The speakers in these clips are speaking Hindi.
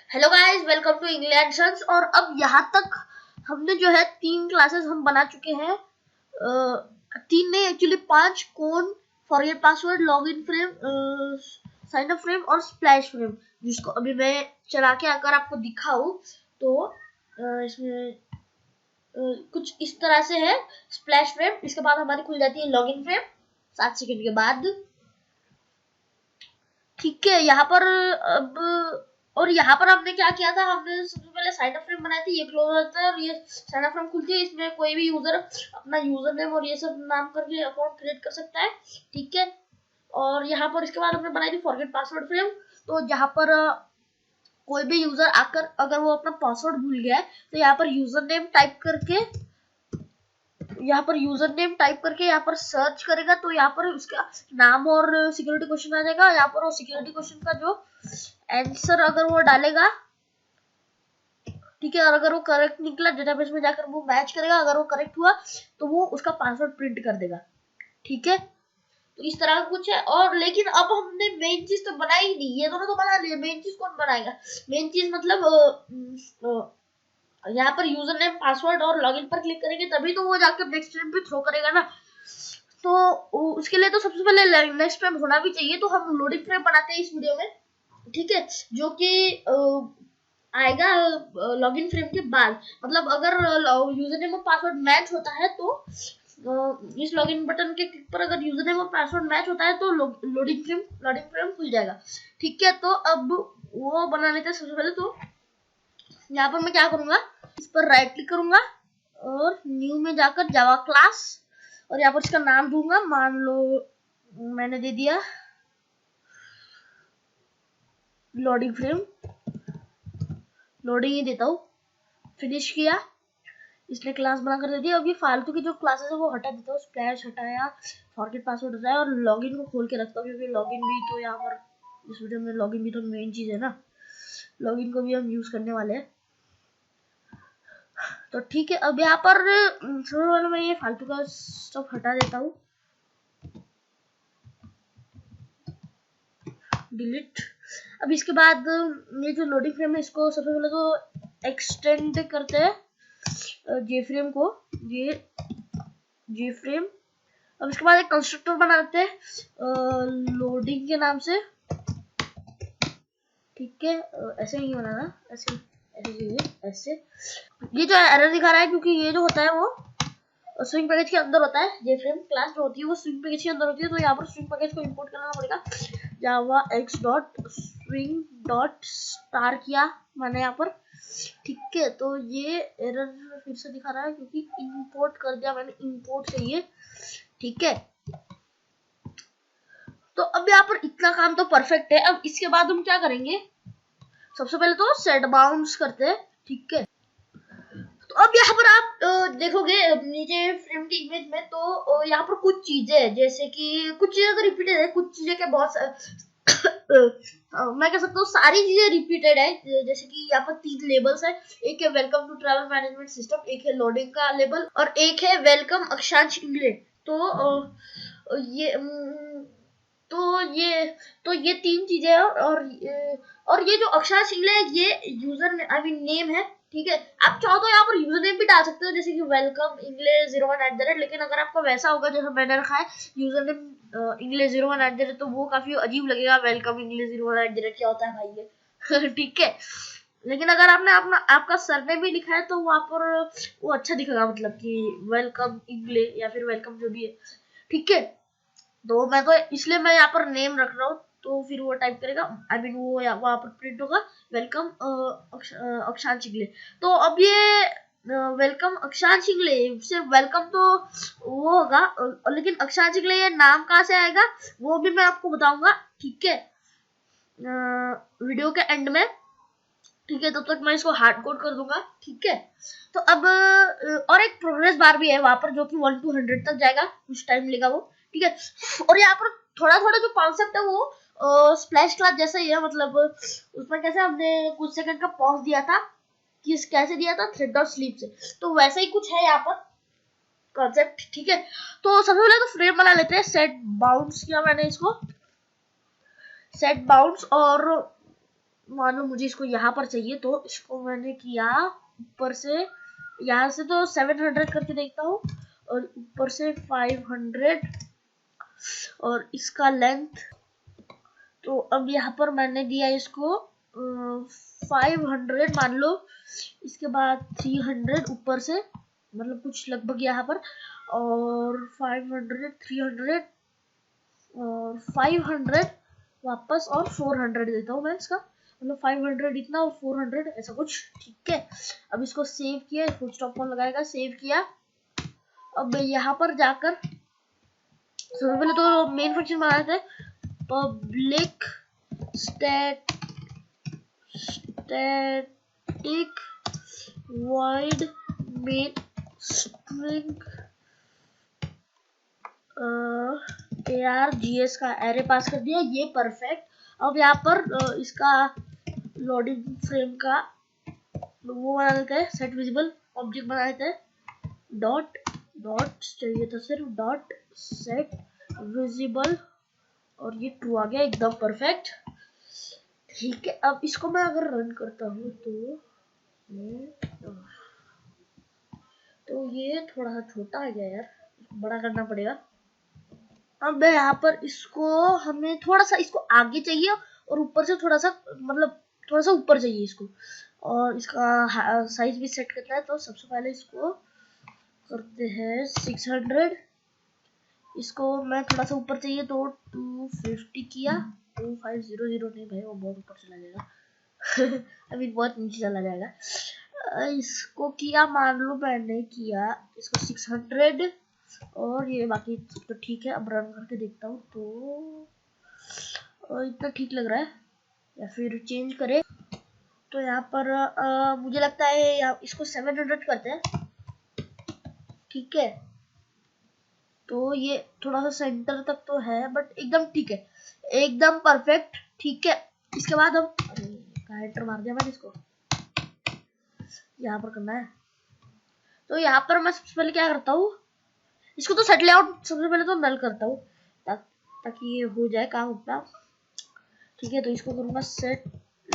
Hello guys, welcome to England sons. और अब यहाँ तक हमने जो है 3 क्लासेस हम बना चुके हैं। 3 नहीं, एक्चुअली 5 कोन, forget password, login frame, sign up frame और स्प्लैश फ्रेम, जिसको अभी मैं चला के अगर आपको दिखाऊं तो इसमें कुछ इस तरह से है स्प्लैश फ्रेम। इसके बाद हमारी खुल जाती है लॉगिन फ्रेम 7 सेकंड के बाद। ठीक है, यहाँ पर अब और यहाँ पर हमने क्या किया था, हमने सबसे पहले साइन अप फ्रेम बनाई थी। ये क्लोज होता है और ये साइन अप फ्रेम खुलती है। इसमें कोई भी यूजर अपना यूजर नेम और ये सब नाम करके अकाउंट क्रिएट कर सकता है। ठीक है, और यहाँ पर इसके बाद हमने बनाई थी फॉरगेट पासवर्ड फ्रेम। तो यहाँ पर कोई भी यूजर आकर अगर वो अपना पासवर्ड भूल गया है तो यहाँ पर यूजर नेम टाइप करके यहाँ पर सर्च करेगा तो यहाँ पर उसका नाम और सिक्योरिटी क्वेश्चन आ जाएगा। यहाँ पर वो सिक्योरिटी क्वेश्चन का जो आंसर अगर वो डालेगा, ठीक है, और अगर वो करेक्ट निकला डेटाबेस में जाकर वो मैच करेगा। अगर वो करेक्ट हुआ तो वो उसका पासवर्ड प्रिंट कर देगा। ठीक है, तो इस तरह का कुछ है। और लेकिन अब हमने मेन चीज तो बनाई नहीं, ये दोनों तो बना लिए, मेन चीज कौन बनाएगा? मेन चीज मतलब यहाँ पर यूजर नेम, पासवर्ड और लॉगिन पर क्लिक करेंगे तभी तो वो जाकर नेक्स्ट स्टेप पे थ्रो करेगा ना। तो उसके लिए तो सबसे पहले नेक्स्ट स्टेप होना भी चाहिए। तो हम लोडिंग फ्रेम बनाते हैं इस वीडियो में, ठीक है, जो कि आएगा लॉगिन फ्रेम के बाद। मतलब अगर यूजर नेम और पासवर्ड मैच होता है तो इस लॉगिन बटन के क्लिक पर अगर यूजर नेम और पासवर्ड मैच होता है तो लोडिंग फ्रेम खुल जाएगा। ठीक है, तो अब वो बना लेते हैं। सबसे पहले तो यहाँ पर मैं क्या करूंगा, इस पर राइट क्लिक करूंगा और न्यू में जाकर जावा क्लास, और यहाँ पर इसका नाम दूंगा। मान लो मैंने दे दिया लोडिंग फ्रेम, लोडिंग ही देता हूँ। फिनिश किया, इसने क्लास बनाकर दे दिया। अब ये फालतू की जो क्लासेस है वो हटा देता हूँ। स्प्लैश हटाया, फॉरगेट पासवर्ड हटाया और लॉगिन को खोल के रखता हूँ, क्योंकि लॉगिन भी तो यहाँ पर इस वीडियो में लॉगिन भी तो मेन चीज है ना। लॉगिन को भी हम यूज करने वाले हैं। तो ठीक है, अब यहाँ पर सबसे पहले मैं ये फालतू का स्टफ हटा देता हूँ, डिलीट। अब इसके बाद ये जो लोडिंग फ्रेम है इसको सबसे पहले तो एक्सटेंड करते हैं जे फ्रेम को, जे फ्रेम। अब इसके बाद एक कंस्ट्रक्टर बना लेते हैं लोडिंग के नाम से। ठीक है, ऐसे ही बनाना, ऐसे ऐसे। ये जो एरर दिखा रहा है क्योंकि ये जो होता है वो स्विंग पैकेज के अंदर होता है। जे फ्रेम क्लास जो होती है वो स्विंग पैकेज के अंदर होती है। तो यहाँ पर स्विंग पैकेज को इंपोर्ट करना पड़ेगा। जावा x dot swing dot star किया मैंने यहाँ पर। ठीक है, तो ये एरर फिर से दिखा रहा है क्योंकि इंपोर्ट कर दिया मैंने, इंपोर्ट चाहिए। ठीक है, तो अब यहाँ पर इतना काम तो परफेक्ट है। अब इसके बाद हम क्या करेंगे, सबसे पहले तो सेट बाउंड्स करते हैं। ठीक है, तो अब यहाँ पर आप देखोगे नीचे फ्रेम की इमेज में, तो यहाँ पर कुछ चीजें जैसे कि कुछ चीजें तो रिपीटेड है, कुछ चीजें के बहुत मैं कह सकता हूँ सारी चीजें रिपीटेड है। जैसे कि यहाँ पर 3 लेबल्स है। एक है welcome to travel management system, एक है लोडिंग का लेबल और एक है वेलकम अक्षांश इंग्लैंड। ये तो ये 3 चीजें हैं। और ये जो अक्षांश इंग्लैंड ये यूजर आई मीन नेम है। ठीक है, आप चाहो तो यहाँ पर यूजर नेम भी डाल सकते हो, जैसे कि वेलकम इंग्लिश 01@। लेकिन अगर आपका वैसा होगा जैसा मैंने रखा है यूजर नेम इंग्लिश 01@, तो वो काफी अजीब लगेगा। वेलकम इंग्लिश 01@, क्या होता है भाई ये? ठीक है, लेकिन अगर आपने अपना आपका सरनेम भी लिखा है तो वहां पर वो अच्छा दिखेगा, मतलब कि वेलकम इंग्लिश या फिर वेलकम जो भी है। ठीक है, तो मैं तो इसलिए मैं यहाँ पर नेम रख रहा हूँ, तो फिर वो टाइप करेगा, आई मीन वो वहां पर प्रिंट होगा वेलकम अक्षांश इंगले। तो अब ये वेलकम अक्षांश इंगले, सिर्फ वेलकम तो वो होगा, लेकिन अक्षांश इंगले ये नाम कहाँ से आएगा वो भी मैं आपको बताऊंगा। ठीक है, वीडियो के एंड में। ठीक है, तब तक मैं इसको हार्ड कोड कर दूंगा। ठीक है, तो अब और एक प्रोग्रेस बार भी है वहां पर, जो कि 1 to 100 तक जाएगा, कुछ टाइम लेगा वो। ठीक है, और यहाँ पर थोड़ा थोड़ा जो कॉन्सेप्ट है वो स्प्लैश क्लास जैसा ही है। मतलब उसमें कैसे हमने कुछ सेकंड का पॉज दिया था, कि कैसे दिया था, थ्रेड और स्लीप से, तो वैसा ही कुछ है यहाँ पर कॉन्सेप्ट। ठीक है, तो सबसे पहले तो फ्रेम बना लेते हैं। सेट बाउंड्स किया मैंने इसको, सेट बाउंड्स, और मान लो मुझे इसको यहाँ पर चाहिए, तो इसको मैंने किया ऊपर से, यहाँ से तो 700 करके देखता हूँ, और ऊपर से 500, और इसका लेंथ, तो अब यहाँ पर मैंने दिया इसको 500 मान लो, इसके बाद 300 ऊपर से, मतलब कुछ लगभग यहाँ पर, और 500, 300 और 500 वापस, और 400 देता हूँ मैं इसका, मतलब 500 इतना और 400 ऐसा कुछ। ठीक है, अब इसको सेव किया, फुल स्टॉप कौन लगाएगा, सेव किया। अब यहाँ पर जाकर सबसे पहले तो मेन फंक्शन बनाए थे, public static void main string args का एरे पास कर दिया, ये परफेक्ट। अब यहाँ पर इसका लोडिंग फ्रेम का वो बना देते हैं, सेट विजिबल ऑब्जेक्ट बना देते हैं, डॉट चाहिए था सिर्फ, डॉट सेट विजिबल, और ये ट्रू आ गया, एकदम परफेक्ट। ठीक है, अब इसको मैं अगर रन करता हूँ तो ये थोड़ा सा छोटा आ गया यार, बड़ा करना पड़ेगा। अब यहाँ पर इसको हमें थोड़ा सा इसको आगे चाहिए, और ऊपर से थोड़ा सा, मतलब थोड़ा सा ऊपर चाहिए इसको, और इसका साइज भी सेट करना है। तो सबसे पहले इसको करते हैं 600, इसको मैं थोड़ा सा ऊपर चाहिए तो 250 किया, 2500 नहीं भाई, वो बहुत ऊपर चला जाएगा अभी बहुत नीचे चला जाएगा। इसको किया, मान लो मैंने किया इसको 600, और ये बाकी तो ठीक है। अब रन करके देखता हूँ तो इतना ठीक लग रहा है, या फिर चेंज करें। तो यहाँ पर मुझे लगता है इसको 700 करते हैं। ठीक है, तो ये थोड़ा सा सेंटर तक तो है, बट एकदम ठीक है, एकदम परफेक्ट। ठीक है, इसके बाद हम एंटर मार दिया मैंने, इसको यहाँ पर करना है। तो यहाँ पर मैं सबसे पहले क्या करता हूँ, इसको तो सेट लेआउट सबसे पहले तो नल करता हूँ, ताकि ये हो जाए काम अपना। ठीक है, तो इसको करूंगा सेट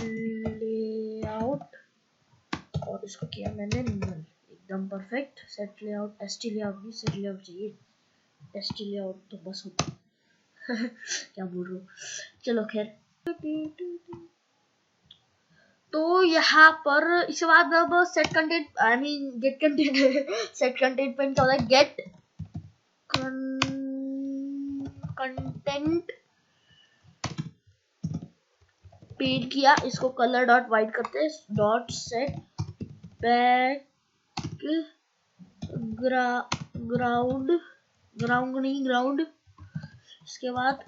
लेआउट, और इसको किया मैंने नल, एकदम perfect. Set layout, ST layout नहीं, सेट लेआउट चाहिए, एसटी लेआउट तो बस होता क्या बोल रहा हूँ, चलो खैर। तो यहाँ पर इसके बाद अब set content, I mean get content set content पे क्या होता है, गेट कंटेंट पेड किया, इसको कलर डॉट वाइट करते हैं, डॉट सेट बैक ग्राउंड नहीं ग्राउंड। इसके बाद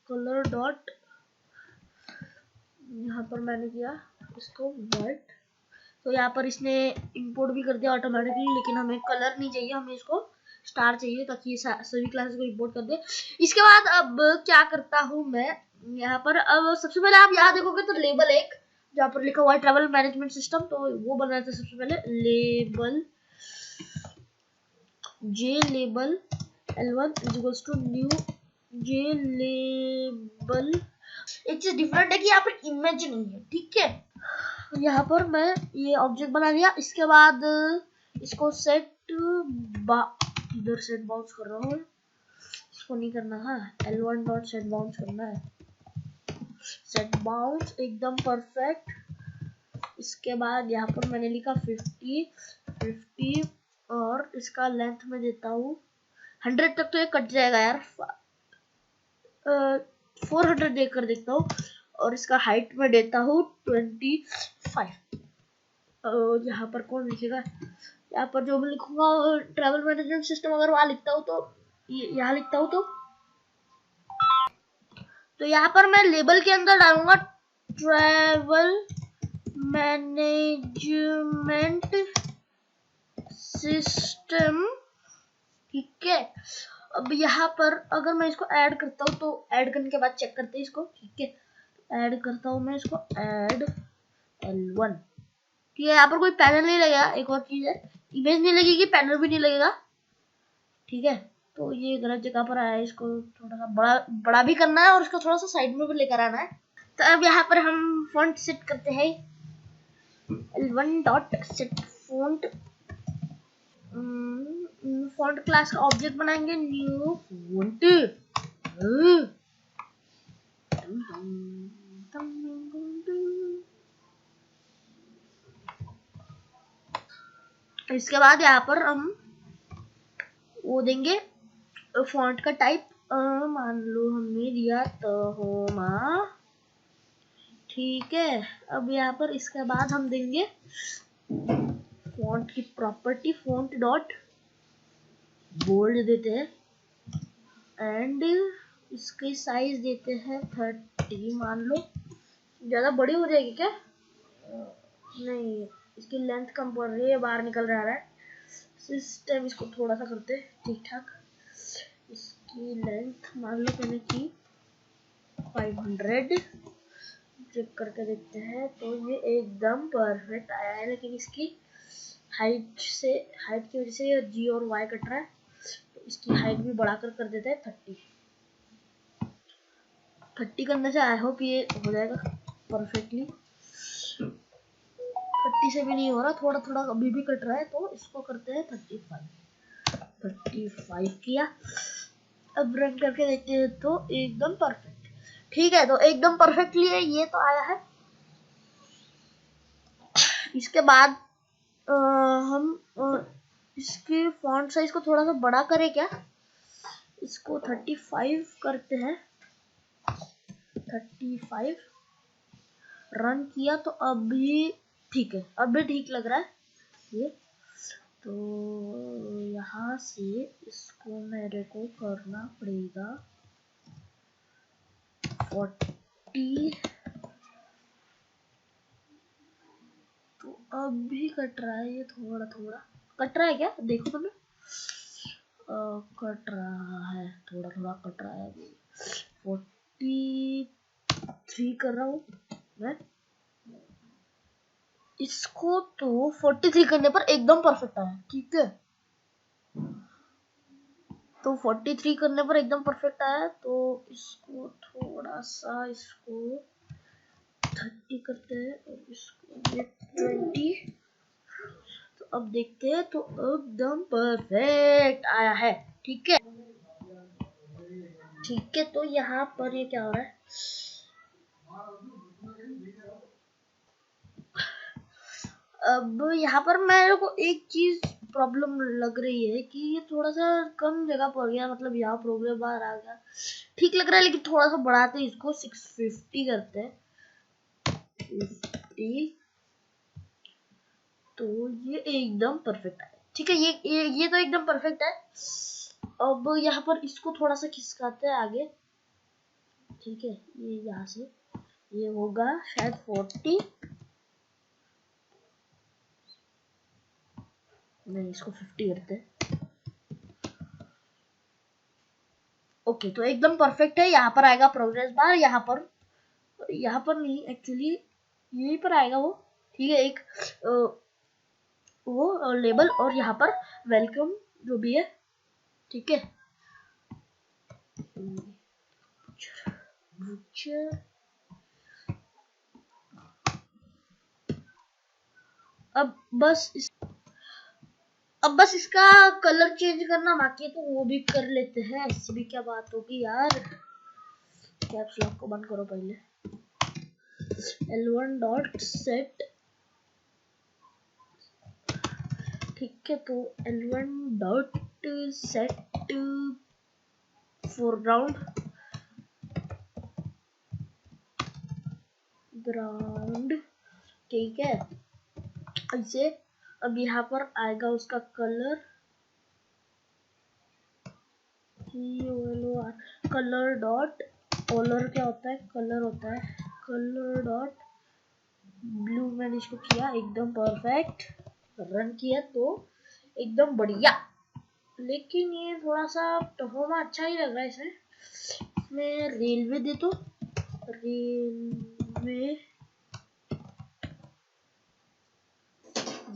कलर डॉट, यहाँ पर मैंने किया इसको वाइट, तो यहाँ पर इसने इंपोर्ट भी कर दिया ऑटोमेटिकली, लेकिन हमें कलर नहीं चाहिए, हमें इसको स्टार चाहिए, ताकि ये सभी क्लासेस को इंपोर्ट कर दे। इसके बाद अब क्या करता हूँ मैं यहाँ पर, अब सबसे पहले आप यहाँ देखोगे तो लेबल एक जहाँ पर लिखा हुआ है ट्रैवल मैनेजमेंट सिस्टम, तो वो बनाना था सबसे पहले, label J label L1 is to new J label. एक चीज डिफरेंट है कि यहाँ पर इमेज नहीं है। ठीक है, यहाँ पर मैं ये ऑब्जेक्ट बना लिया। इसके बाद इसको सेट इधर सेट बाउंस कर रहा हूँ, इसको नहीं करना है, L1 डॉट सेट बाउंस करना है, सेट बाउंस एकदम परफेक्ट। इसके बाद यहाँ पर मैंने लिखा 50, और इसका लेंथ में देता हूँ 100 तक, तो ये कट जाएगा यार, 400 देकर देखता हूँ, और इसका हाइट में देता हूँ 25। यहाँ पर कौन लिखेगा, यहाँ पर जो मैं लिखूंगा ट्रैवल मैनेजमेंट सिस्टम, अगर वहां लिखता हूँ तो यहाँ लिखता हूँ तो यहाँ पर मैं लेबल के अंदर डालूंगा ट्रैवल मैनेजमेंट सिस्टम। ठीक है, अब यहाँ पर अगर मैं इसको ऐड करता हूँ, तो ऐड करने के बाद चेक करते हैं इसको। ठीक है, ऐड करता हूँ मैं इसको, ऐड L1। ठीक है, यहाँ पर कोई पैनल नहीं लगेगा, एक और चीज है, इमेज नहीं लगेगी, पैनल भी नहीं लगेगा। ठीक है, तो ये गलत जगह पर आया है, इसको थोड़ा सा बड़ा बड़ा भी करना है और इसको थोड़ा सा साइड में भी लेकर आना है। तो अब यहाँ पर हम फॉन्ट सेट करते हैं, L1 dot set font. Font class का ऑब्जेक्ट बनाएंगे, न्यू फॉन्ट। इसके बाद यहाँ पर हम वो देंगे फॉन्ट का टाइप, मान लो हमने दिया तहोमा, ठीक है। अब यहाँ पर इसके बाद हम देंगे फॉन्ट की प्रॉपर्टी, फॉन्ट डॉट बोल्ड देते हैं एंड इसकी साइज देते हैं 30, मान लो। ज्यादा बड़ी हो जाएगी क्या? नहीं, इसकी लेंथ कम पड़ रही है, बाहर निकल रहा है सिस्टम। इसको थोड़ा सा करते ठीक ठाक। इसकी लेंथ मान लो मैंने की 500, चेक करके देखते हैं तो ये एकदम परफेक्ट आया है। लेकिन इसकी हाइट की वजह से जी और वाई कट रहा है, तो इसकी हाइट भी बढ़ाकर कर देते हैं 30 करने से आई होप ये हो जाएगा परफेक्टली। 30 से भी नहीं हो रहा, थोड़ा थोड़ा अभी भी कट रहा है, तो इसको करते हैं 35 किया। अब रन करके देखते हैं तो एकदम परफेक्ट, ठीक है। तो एकदम परफेक्टली है, ये तो आया है। इसके बाद हम इसकी फॉन्ट साइज को थोड़ा सा बड़ा करें क्या? इसको 35 करते हैं, 35 रन किया तो अभी ठीक है, अभी ठीक लग रहा है ये। तो यहाँ से इसको मेरे को करना पड़ेगा 40, तो अभी कट रहा है ये, थोड़ा थोड़ा कट रहा है क्या? देखो तुमने, कट रहा है, थोड़ा थोड़ा कट रहा है। 43 कर रहा हूँ मैं इसको, तो 43 करने पर एकदम परफेक्ट आया, ठीक है। तो 43 करने पर एकदम परफेक्ट आया, तो इसको थोड़ा सा इसको 30 करते हैं और इसको 20। तो अब देखते हैं, तो एकदम परफेक्ट आया है, ठीक है। ठीक है, तो यहाँ पर ये क्या हो रहा है, अब यहाँ पर मेरे को एक चीज प्रॉब्लम लग रही है कि ये थोड़ा सा कम जगह पड़ गया, मतलब यहाँ प्रोग्रेस बार आ गया, ठीक लग रहा है। लेकिन थोड़ा सा बढ़ाते हैं इसको, 650 करते हैं 50, तो ये एकदम परफेक्ट है, ठीक है। ये तो एकदम परफेक्ट है। अब यहाँ पर इसको थोड़ा सा खिसकाते हैं आगे, ठीक है। ये यहाँ से ये होगा शायद 40, नहीं इसको 50 करते हैं। ओके, तो एकदम परफेक्ट है। यहाँ पर आएगा प्रोग्रेस बार, यहाँ पर नहीं, एक्चुअली यहीं पर आएगा वो, ठीक है। एक वो लेबल और यहाँ पर वेलकम जो भी है, ठीक है। अब बस इसका कलर चेंज करना बाकी है, तो वो भी कर लेते हैं। ऐसी भी क्या बात होगी यार। कैप्स लॉक को बंद करो पहले। L1 डॉट सेट, ठीक है। तो L1 dot set foreground ground, ठीक है। ऐसे अब यहाँ पर आएगा उसका कलर, कलर डॉट कलर क्या होता है, कलर होता है कलर डॉट ब्लू। मैंने इसको किया एकदम परफेक्ट, रन किया तो एकदम बढ़िया। लेकिन ये थोड़ा सा टहोमा अच्छा ही लग रहा है इसमें। इसमें रेलवे दे तो, रेलवे,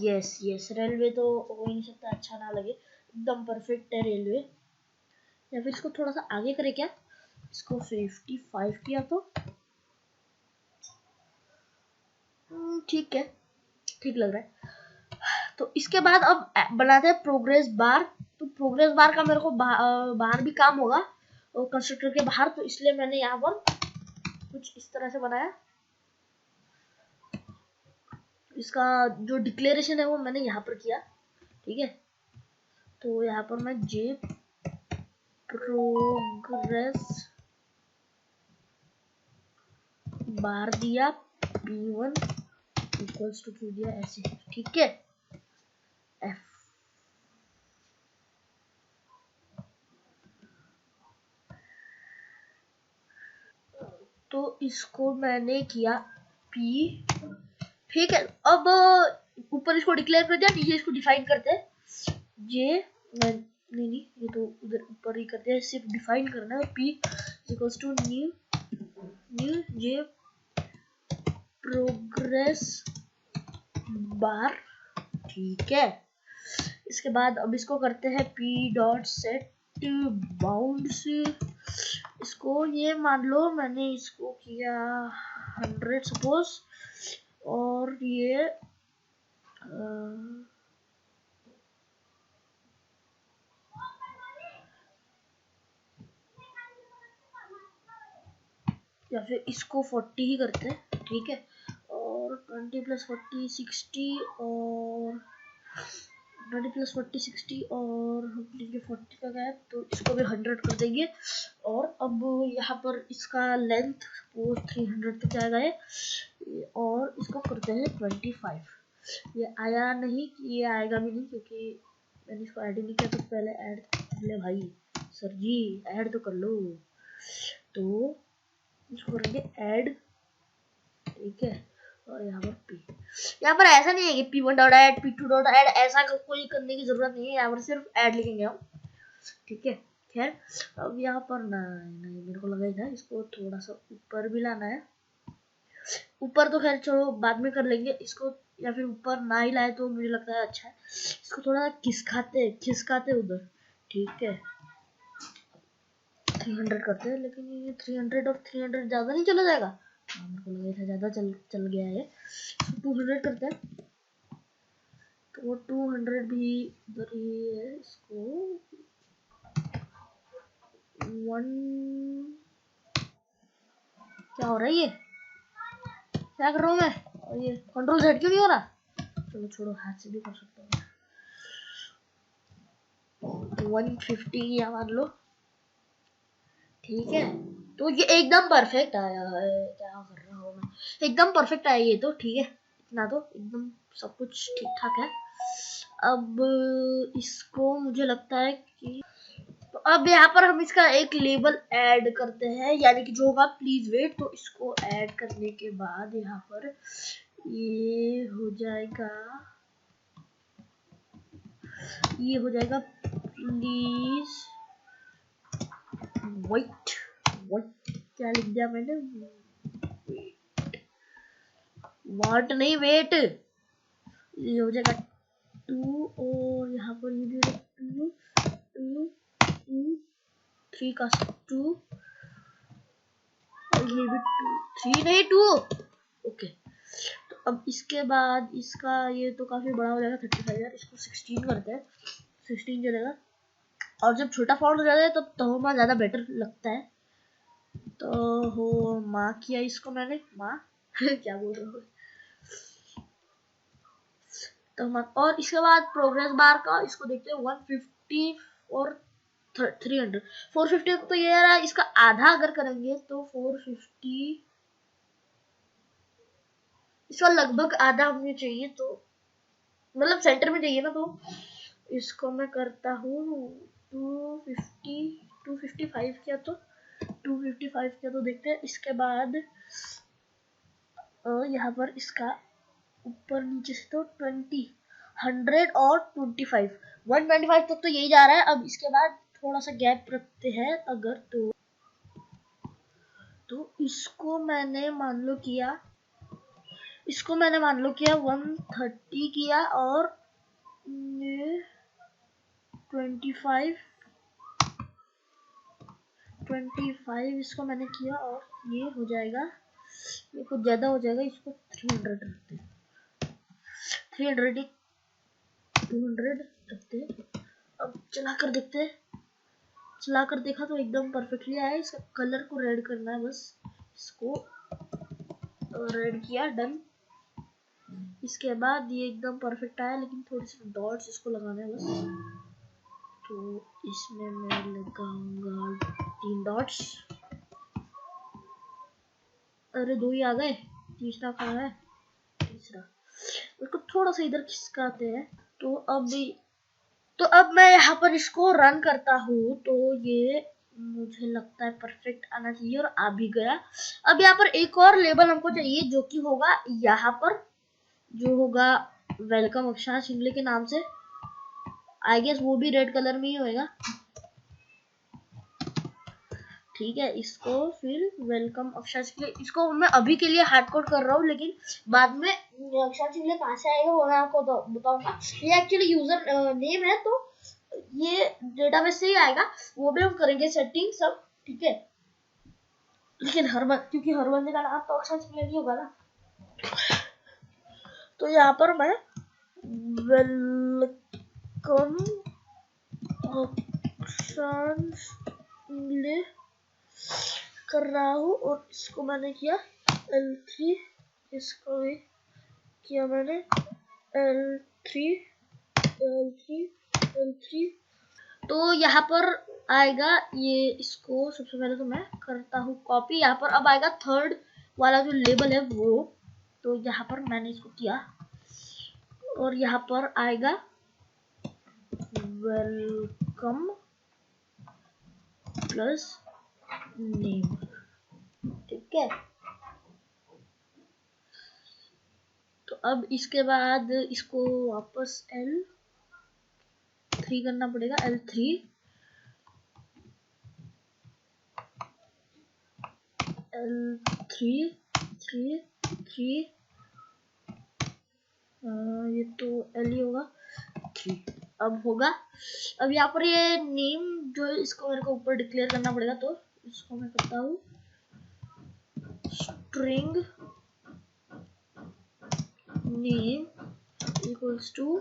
यस रेलवे तो हो ही नहीं सकता अच्छा ना लगे, एकदम परफेक्ट है रेलवे। या फिर इसको थोड़ा सा आगे करें क्या, इसको 55 किया तो ठीक है, ठीक लग रहा है। तो इसके बाद अब बनाते हैं प्रोग्रेस बार। तो प्रोग्रेस बार का मेरे को बाहर भी काम होगा और कंस्ट्रक्टर के बाहर, तो इसलिए मैंने यहाँ पर कुछ इस तरह से बनाया। इसका जो डिक्लेरेशन है वो मैंने यहाँ पर किया, ठीक है। तो यहाँ पर मैं जे प्रोग्रेस बार दिया, P1 इक्वल्स टू क्यू दिया ऐसे, ठीक है। F तो इसको मैंने किया P, ठीक है। अब ऊपर इसको डिक्लेयर कर दिया, नीचे इसको डिफाइन करते हैं। ये नहीं ये तो उधर ऊपर ही कर दिया, सिर्फ डिफाइन करना है। P equals to new J progress bar, ठीक है। इसके बाद अब इसको करते हैं P डॉट सेट बाउंड्स। इसको ये मान लो मैंने इसको किया 100 सपोज, और ये या फिर इसको 40 ही करते हैं, ठीक है। और 20 प्लस 40 60, और 20 प्लस 40 60, और हम लेंगे 40 का गैप, तो इसको भी 100 कर देंगे। और अब यहाँ पर इसका लेंथ वो 300 तक जाएगा ये, और इसको करते हैं 25। ये आया नहीं, ये आएगा भी नहीं क्योंकि मैंने इसको ऐड ही नहीं किया। तो पहले ऐड ले भाई, सर जी ऐड तो कर लो। तो इसको करेंगे ऐड, ठीक है। और यहाँ पर P, यहाँ पर ऐसा नहीं है कि P1 dot add P2 dot add, ऐसा कोई करने की जरूरत नहीं है। यहाँ पर सिर्फ ऐड लिखेंगे हम, ठीक है। खैर अब यहाँ पर नहीं मेरे को लगा था इसको थोड़ा सा ऊपर भी लाना है। ऊपर तो खैर चलो बाद में कर लेंगे इसको, या फिर ऊपर ना ही लाए तो मुझे लगता है अच्छा है। इसको थोड़ा खिसकाते उधर, ठीक है। 300 करते हैं, लेकिन ये 300 और 300 ज्यादा नहीं चला जाएगा। मेरे को लगा था ज्यादा चल गया है। 200 करते हैं, तो वो 200 भी उधर ही है। इसको 1 क्या हो रहा है, ये क्या कर रहा हूँ मैं, और ये कंट्रोल Z क्यों नहीं हो रहा। चलो छोड़ो, हाथ से भी कर सकता हूँ। 150 या मान लो, ठीक है। तो ये एकदम परफेक्ट आया है, क्या कर रहा हूँ मैं, एकदम परफेक्ट आया ये तो, ठीक है। इतना तो एकदम सब कुछ ठीक ठाक है। अब इसको मुझे लगता है कि तो अब यहाँ पर हम इसका एक लेबल ऐड करते हैं, यानी कि जो होगा प्लीज वेट। तो इसको ऐड करने के बाद यहाँ पर ये हो जाएगा, ये हो जाएगा प्लीज वेट। क्या लिख दिया मैंने, वाट नहीं वेट। ये हो जाएगा 2, और यहाँ पर ये भी हो जाएगा 2 3 का 2, और ये भी 2 3 नहीं 2, ओके। तो अब इसके बाद इसका ये तो काफी बड़ा हो जाएगा 35 यार, इसको 16 करते हैं, 16 चलेगा। और जब छोटा फॉन्ट हो जाता है तब तो ज्यादा बेटर लगता है। तो हो माँ किया इसको मैंने, माँ क्या बोल रहा हूँ। तो और इसके बाद प्रोग्रेस बार का इसको देखते हैं 150 और 300 450 तो ये रहा। इसका आधा अगर करेंगे तो 450, इसका लगभग आधा हमें चाहिए, तो मतलब सेंटर में चाहिए ना। तो इसको मैं करता हूँ 255 किया, तो 255 किया। तो देखते हैं इसके बाद यहाँ पर इसका ऊपर नीचे से तो 20 100 और 25 125 तक तो यही जा रहा है। अब इसके बाद थोड़ा सा गैप रखते हैं अगर, तो इसको मैंने मान लो किया 130 किया, और 25 25 इसको मैंने किया और ये हो जाएगा, ये कुछ ज्यादा हो जाएगा, इसको 300 रखते हैं, 300 200 रखते हैं। अब चला कर देखते हैं, चला कर देखा तो एकदम परफेक्टली आया। इसका कलर को रेड करना है बस, इसको रेड किया, डन। इसके बाद ये एकदम परफेक्ट आया, लेकिन थोड़े से डॉट्स इसको लगाने हैं बस। तो इसमें मैं लगाऊंगा 3 डॉट्स। अरे 2 ही आ गए, तीसरा कहाँ है? तीसरा उसको थोड़ा सा इधर खिसकाते हैं। तो अब मैं यहाँ पर इसको रन करता हूँ, तो ये मुझे लगता है परफेक्ट आना चाहिए और आ भी गया। अब यहाँ पर एक और लेबल हमको चाहिए, जो कि होगा यहाँ पर, जो होगा वेलकम अक्षांश शिंगले के नाम से। आई गेस वो भी रेड कलर में ही होएगा, ठीक है। इसको फिर वेलकम अक्षांश शिंगले, इसको मैं अभी के लिए हार्ड कोड कर रहा हूँ, लेकिन बाद में अक्षांश शिंगले कहाँ से आएगा वो मैं आपको बताऊंगा। ये एक्चुअली यूजर नेम है, तो ये डेटाबेस से ही आएगा, वो भी हम करेंगे सेटिंग सब, ठीक है। लेकिन क्योंकि हर बंदे का नाम तो अक्षांश शिंगले नहीं होगा ना, तो यहाँ पर मैं वेलकम अक्षांश शिंगले कर रहा हूँ। और इसको मैंने किया L3, इसको भी किया मैंने L3 L3 L3। तो यहाँ पर आएगा ये, इसको सबसे पहले तो मैं करता हूँ कॉपी। यहाँ पर अब आएगा थर्ड वाला जो लेबल है वो, तो यहाँ पर मैंने इसको किया और यहाँ पर आएगा वेलकम प्लस नेम, ठीक है। तो अब इसके बाद इसको वापस L3 करना पड़ेगा, L3 L3 3 3 ये तो L ही होगा, 3 अब होगा। अब यहाँ पर ये नेम जो है, इसको मेरे को ऊपर डिक्लेयर करना पड़ेगा, तो इसको मैं करता हूँ स्ट्रिंग नेम इक्वल्स टू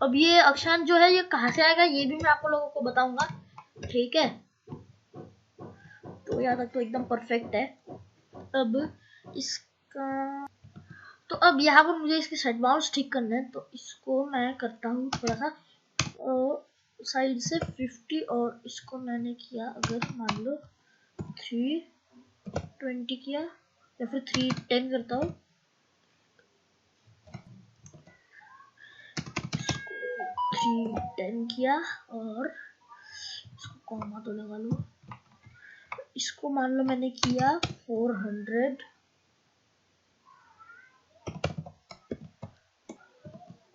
अब ये अक्षांश जो है ये कहाँ से आएगा ये भी मैं आप लोगों को बताऊंगा, ठीक है। तो यहाँ तक तो एकदम परफेक्ट है। अब इसका तो अब यहाँ पर मुझे इसके सेट बाउंड्स ठीक करने हैं, तो इसको मैं करता हूँ थोड़ा सा साइड से 50, और इसको मैंने किया अगर मान लो 320 किया या फिर 310 करता हूँ, 310 किया और इसको कॉमा तो लगा लो। इसको मान लो मैंने किया 400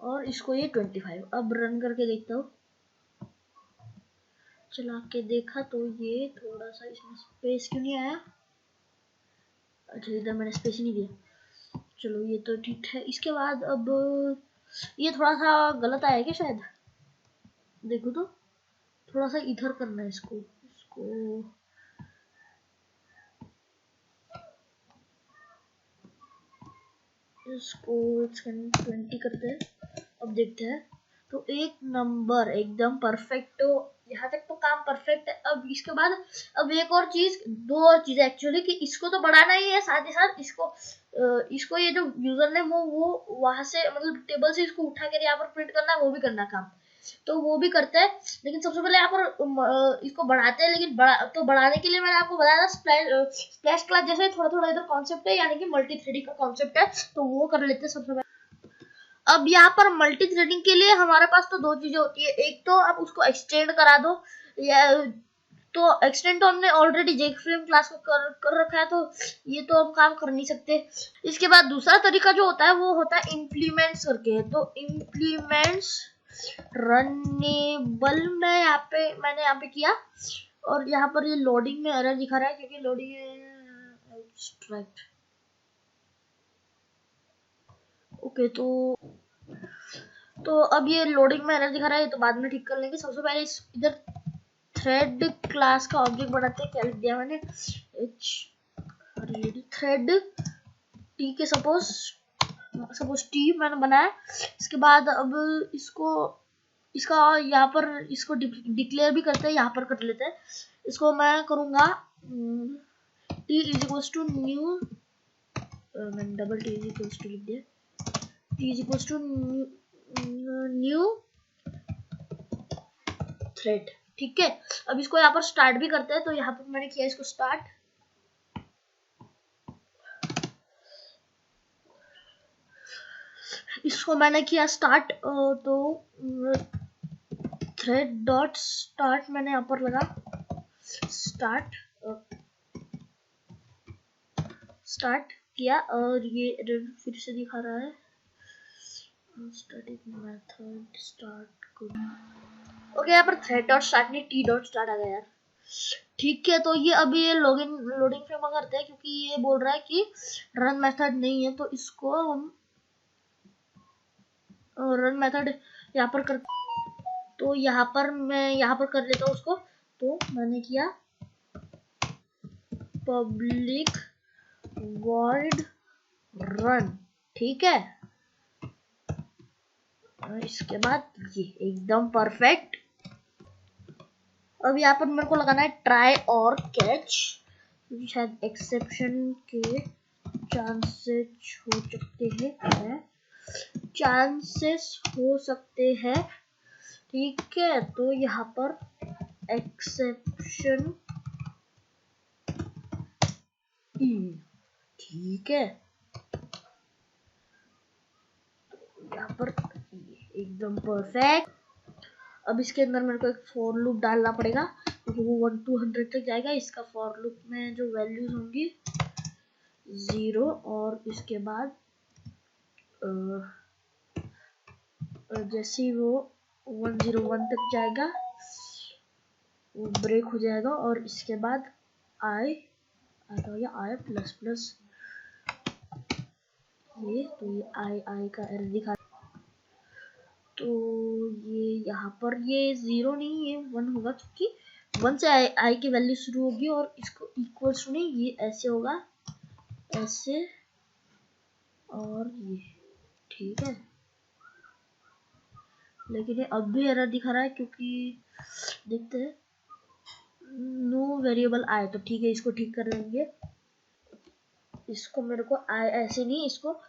और इसको ये 25। अब रन करके देखता हूँ, चला के देखा तो ये थोड़ा सा इसमें स्पेस क्यों नहीं आया? अच्छा इधर मैंने स्पेस नहीं दिया, चलो ये तो ठीक है। इसके बाद अब ये थोड़ा सा गलत आया क्या शायद, देखो तो थोड़ा सा इधर करना है इसको इसको 20 करते हैं। अब देखते हैं, तो एक नंबर एकदम परफेक्ट, तो यहाँ तक तो काम परफेक्ट है। अब इसके बाद अब एक और चीज, दो और चीज एक्चुअली, कि इसको तो बढ़ाना ही है, साथ ही साथ इसको ये जो यूजर नेम वो वहां से मतलब टेबल से इसको उठा कर यहाँ पर प्रिंट करना है, वो भी करना काम, तो वो भी करते हैं। लेकिन सबसे पहले यहाँ पर इसको बढ़ाते हैं, लेकिन बढ़ाने के लिए मैंने आपको बताया था स्प्लैश क्लास जैसे थोड़ा थोड़ा इधर कॉन्सेप्ट है, यानी कि मल्टी थ्रेडिंग का कॉन्सेप्ट है, तो वो कर लेते हैं सबसे पहले। अब यहाँ पर मल्टी थ्रेडिंग के लिए हमारे पास तो दो चीजें होती है, एक तो आप उसको एक्सटेंड करा दो, या तो एक्सटेंड तो हमने ऑलरेडी जेफ्रेम क्लास को कर रखा है, तो ये तो हम काम कर नहीं सकते। इसके बाद दूसरा तरीका जो होता है वो होता है इम्प्लीमेंट्स करके, तो इम्प्लीमेंट्स रनेबल मैंने यहाँ पे किया, और यहाँ पर ये लोडिंग में एरर दिखा रहा है क्योंकि लोडिंग एक्सट्रैक्ट। ओके, तो तो अब ये लोडिंग में एरर दिखा रहा है, तो बाद में ठीक कर लेंगे। सबसे पहले इधर थ्रेड क्लास का ऑब्जेक्ट बनाते हैं। क्या लिख दिया मैंने, थ्रेड ठीक है, सपोज टी मैंने बनाया। इसके बाद अब इसका यहाँ पर इसको डिक्लेयर भी करते हैं, यहाँ पर कर लेते हैं। इसको मैं करूंगा T is equals to new, मैंने double T is equals to लिख दिया, T is equals to new thread. ठीक है, अब इसको यहाँ पर स्टार्ट भी करते हैं। तो यहाँ पर मैंने किया इसको स्टार्ट, इसको मैंने किया स्टार्ट। तो थ्रेड डॉट स्टार्ट मैंने यहाँ पर लगा स्टार्ट, स्टार्ट किया और ये फिर से दिखा रहा है स्टैटिक मेथड स्टार्ट। ओके, यहाँ पर थ्रेड डॉट स्टार्ट नहीं टी डॉट स्टार्ट आ गया यार। ठीक है, तो ये अभी ये लोडिंग फ्रेम करते हैं, क्योंकि ये बोल रहा है कि रन मेथड नहीं है। तो इसको हम रन मेथड यहाँ पर कर, तो यहाँ पर मैं यहाँ पर कर लेता हूँ उसको। तो मैंने किया पब्लिक वॉइड रन, ठीक है। इसके बाद ये एकदम परफेक्ट। अब यहाँ पर मेरे को लगाना है ट्राई और कैच, क्योंकि शायद एक्सेप्शन के चांसेस हो सकते हैं, चांसेस हो सकते हैं। ठीक है, तो यहाँ पर एक्सेप्शन, ठीक है, यहाँ पर एकदम परफेक्ट। अब इसके अंदर मेरे को एक फॉर लूप डालना पड़ेगा, क्योंकि वो 1 to 100 तक जाएगा। इसका फॉर लूप में जो वैल्यूज होंगी 0, और इसके बाद जैसे वो 101 तक जाएगा वो ब्रेक हो जाएगा, और इसके बाद आई प्लस प्लस ये, तो ये आई का एरर दिखा। तो ये यहाँ पर ये 0 नहीं, ये 1 होगा, क्योंकि 1 से आई की वैल्यू शुरू होगी, और इसको इक्वल्स टू नहीं, ये ऐसे होगा, ऐसे, और ये, ठीक है। लेकिन ये अब भी एरर दिखा रहा है, क्योंकि देखते हैं नो वेरिएबल आए। तो ठीक है, इसको ठीक कर लेंगे। इसको मेरे को आए ऐसे नहीं, इसको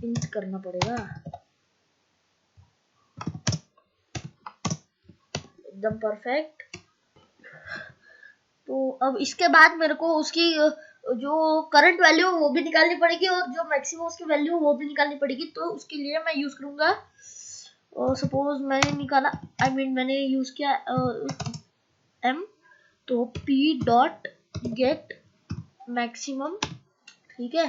इंट करना पड़ेगा, एकदम परफेक्ट। तो अब इसके बाद मेरे को उसकी जो करंट वैल्यू वो भी निकालनी पड़ेगी, और जो मैक्सिमम उसकी वैल्यू वो भी निकालनी पड़ेगी। तो उसके लिए मैं यूज करूंगा, सपोज मैंने निकाला, मैंने यूज किया एम, तो पी डॉट गेट मैक्सिमम, ठीक है,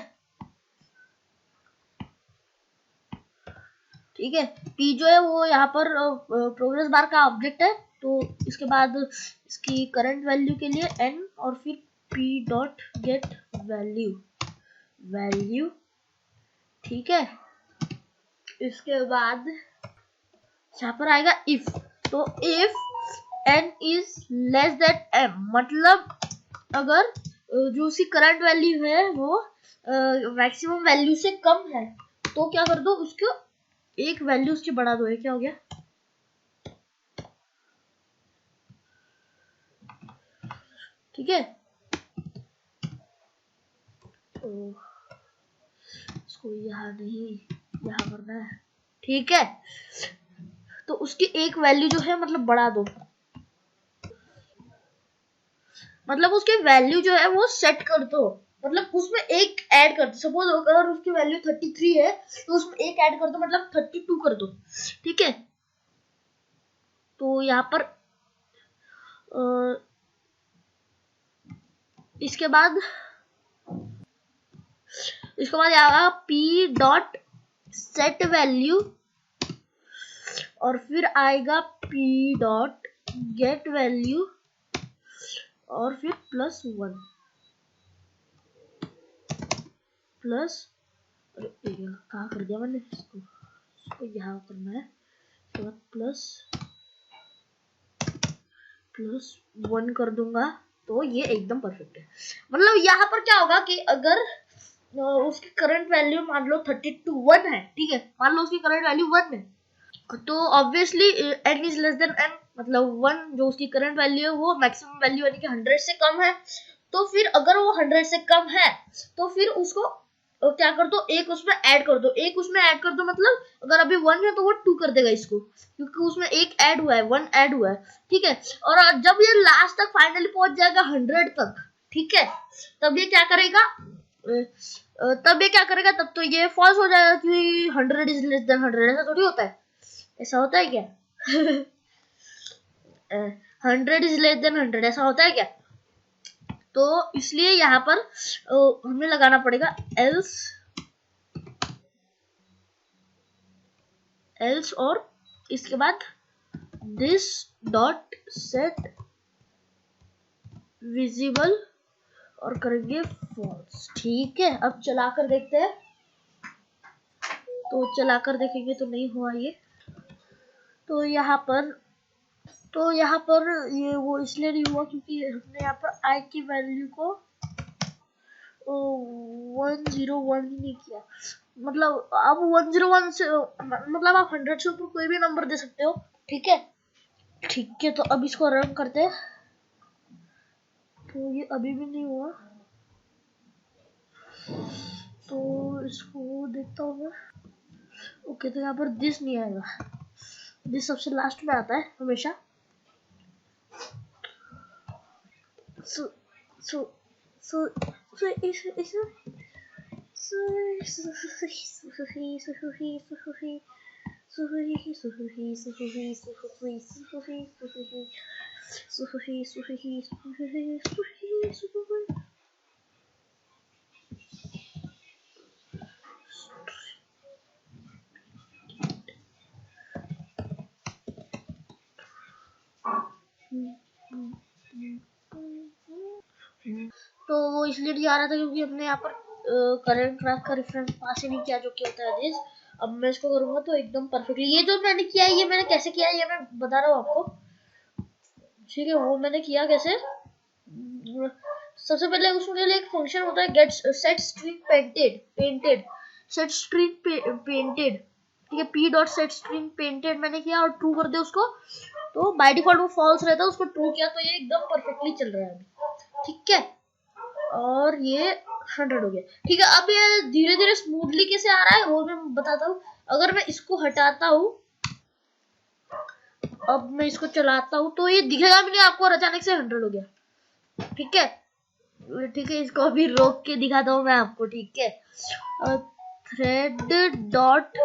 ठीक है। पी जो है वो यहाँ पर प्रोग्रेस बार का ऑब्जेक्ट है। तो इसके बाद इसकी करंट वैल्यू के लिए एन, और फिर पी डॉट गेट वैल्यू, ठीक है। इसके बाद यहाँ पर आएगा इफ, तो if N is less than M, मतलब अगर जो उसकी करंट वैल्यू है वो मैक्सिमम वैल्यू से कम है, तो क्या कर दो, उसको एक वैल्यू उसकी बढ़ा दो। ये क्या हो गया, ठीक है। तो इसको यहाँ नहीं, यहाँ करना है, ठीक है। तो उसकी एक वैल्यू जो है मतलब बढ़ा दो, मतलब उसकी वैल्यू जो है वो सेट कर दो, मतलब उसमें एक ऐड कर दो। सपोज अगर उसकी वैल्यू 33 है, तो उसमें एक ऐड कर दो, मतलब 32 कर दो, ठीक है। तो यहाँ पर इसके बाद आएगा पी डॉट सेट वैल्यू, और फिर आएगा पी डॉट गेट वैल्यू, और फिर +1 प्लस, कहाँ कर दिया मैंने इसको यहाँ करना है, उसके बाद प्लस 1 कर दूंगा तो ये एकदम परफेक्ट है। मतलब यहाँ पर क्या होगा कि अगर उसकी करंट वैल्यू मान लो 32 है, ठीक है, मान लो उसकी करंट वैल्यू 1 है, तो obviously n is less then n, मतलब 1 जो उसकी करंट वैल्यू है वो मैक्सिमम वैल्यू यानी कि 100 से कम है। तो फिर अगर वो 100 से कम है तो फिर उसको क्या कर दो, एक उसमें ऐड कर दो, एक उसमें ऐड कर दो, मतलब अगर अभी 1 है तो वो 2 कर देगा इसको, क्योंकि उसमें एक ऐड हुआ है, 1 ऐड हुआ है, ठीक है। और जब ये लास्ट तक फाइनली पहुंच जाएगा 100 तक, ठीक है, तब ये क्या करेगा, तब तो ये फॉल्स हो जाएगा कि 100 इज लेस देन 100। ऐसा थोड़ी होता है, ऐसा होता है क्या? 100 इज लेस देन 100 ऐसा होता है क्या? तो इसलिए यहाँ पर हमें लगाना पड़ेगा एल्स और इसके बाद दिस डॉट सेट विजिबल और करेंगे फॉल्स, ठीक है। अब चलाकर देखते हैं, तो चलाकर देखेंगे तो नहीं हुआ ये। तो यहाँ पर ये वो इसलिए नहीं हुआ क्योंकि हमने यहाँ पर i की वैल्यू को 101 ही नहीं किया। मतलब आप 101 से मतलब आप 100 से ऊपर कोई भी नंबर दे सकते हो, ठीक है, ठीक है। तो अब इसको रन करते हैं, तो ये अभी भी नहीं हुआ, तो इसको देखता हूँ मैं। ओके, तो यहाँ पर दिस नहीं आएगा, दिस सबसे लास्ट में आता है हमेशा। तो वो इसलिए नहीं आ रहा था क्योंकि हमने यहाँ पर करंट ट्रैक का रेफरेंस पास ही नहीं किया, जो कि होता है दिस। अब मैं इसको करूंगा तो एकदम परफेक्टली, ये जो मैंने किया है ये मैंने कैसे किया है ये मैं बता रहा हूँ आपको, ठीक है। वो मैंने किया कैसे, सबसे पहले उसके लिए एक फंक्शन होता है get set string painted set string painted, ठीक है, p dot set string painted मैंने किया और ट्रू कर दिया उसको, तो बाय डिफॉल्ट वो फॉल्स रहता है, उसको ट्रू किया तो ये एकदम परफेक्टली चल रहा है अभी, ठीक है। और ये 100 हो गया, ठीक है। अब ये धीरे धीरे स्मूथली कैसे आ रहा है वो मैं बताता हूँ। अगर मैं इसको हटाता हूँ, अब मैं इसको चलाता हूँ तो ये दिखेगा भी नहीं आपको और अचानक से 100 हो गया, ठीक है, ठीक है। इसको अभी रोक के दिखाता हूँ मैं आपको, ठीक है। थ्रेड डॉट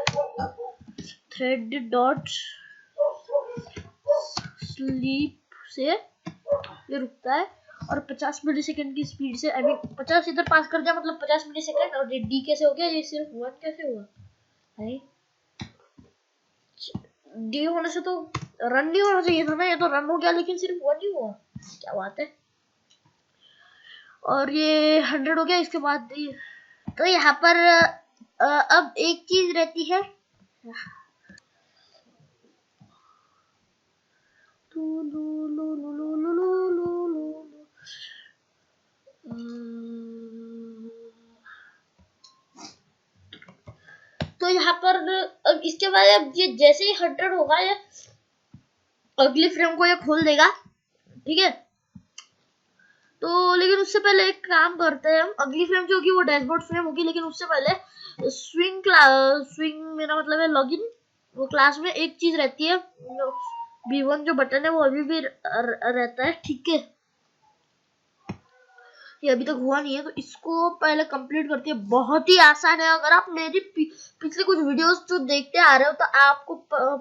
स्लीप से ये रुकता है और 50 मिलीसेकंड की स्पीड से, आई मीन 50 इधर पास कर दिया मतलब 50 मिलीसेकंड, और डी कैसे हो गया, ये सिर्फ 1 कैसे हुआ भाई, डी होने से तो रन नहीं होना चाहिए था ना, ये तो रन हो गया लेकिन सिर्फ 1 ही हुआ, क्या बात है। और ये 100 हो गया, इसके बाद तो यहाँ पर अब एक चीज रहती है, तो यहाँ पर अब इसके बाद अब ये जैसे ही 100 होगा ये अगली फ्रेम को ये खोल देगा, ठीक है। तो लेकिन उससे पहले एक काम करते हैं, हम अगली फ्रेम जो होगी वो डैशबोर्ड फ्रेम होगी, लेकिन उससे पहले स्विंग मेरा मतलब है लॉगिन, वो क्लास में एक चीज रहती है v1 जो बटन है वो अभी भी रहता है, ठीक है। ये अभी तक हुआ नहीं है तो इसको पहले कंप्लीट करते हैं, बहुत ही आसान है। अगर आप मेरी पिछले कुछ वीडियोस जो देखते आ रहे हो तो आपको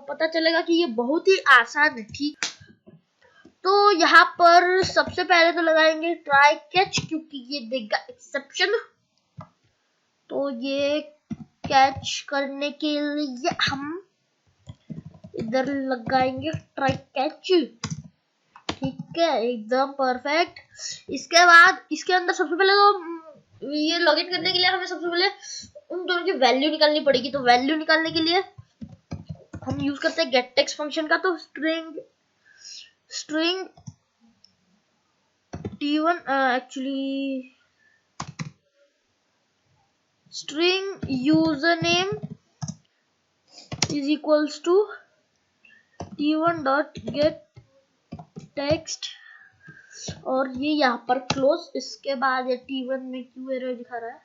पता चलेगा कि ये बहुत ही आसान है, ठीक। तो यहाँ पर सबसे पहले तो लगाएंगे ट्राई कैच, क्योंकि ये देगा एक्सेप्शन। तो ये कैच करने के लिए हम इधर लगाएंगे ट्राई कैच, ठीक है, एकदम परफेक्ट। इसके बाद इसके अंदर सबसे पहले तो ये लॉगिन करने के लिए हमें सबसे पहले उन दोनों की वैल्यू निकालनी पड़ेगी। तो वैल्यू निकालने के लिए हम यूज करते हैं गेट टेक्स्ट फंक्शन का, तो string t1 actually string user name is equals to t1 dot get text, और ये यहाँ पर क्लोज। इसके बाद ये t1 में क्यों एरर दिखा रहा है,